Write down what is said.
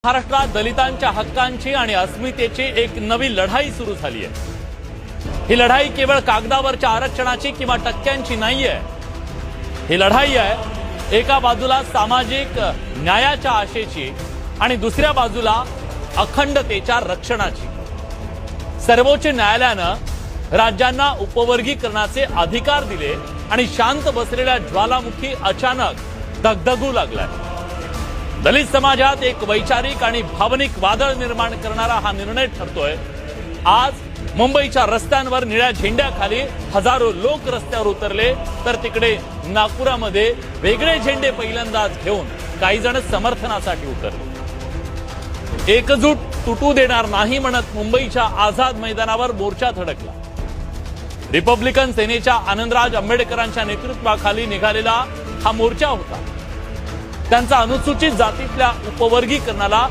महाराष्ट्रात दलितांच्या हक्कांची आणि अस्मितेची एक नवी लढाई सुरू झाली आहे। ही लढाई केवळ कागदावरच्या आरक्षणाची किंवा टक्क्यांची नाहीये। ही लढाई आहे एका बाजूला सामाजिक न्यायाच्या आशेची आणि दुसऱ्या बाजूला अखंडतेच्या रक्षणाची। सर्वोच्च न्यायालयानं राज्यांना उपवर्गीकरणाचे अधिकार दिले आणि शांत बसलेल्या ज्वालामुखी अचानक दगदगू लागलाय। दलित समाजात एक वैचारिक आणि भावनिक वादळ निर्माण करणारा हा निर्णय ठरतोय। आज मुंबईच्या रस्त्यांवर निळ्या झेंड्याखाली हजारो लोक रस्त्यावर उतरले, तर तिकडे नागपुरामध्ये वेगळे झेंडे पहिल्यांदाच घेऊन काही जण समर्थनासाठी उतरले। एकजूट तुटू देणार नाही म्हणत मुंबईच्या आझाद मैदानावर मोर्चा धडकला। रिपब्लिकन सेनेच्या आनंदराज आंबेडकरांच्या नेतृत्वाखाली निघालेला हा मोर्चा होता। त्यांचा अनुसूचित जातीतल्या उपवर्गीकरणाला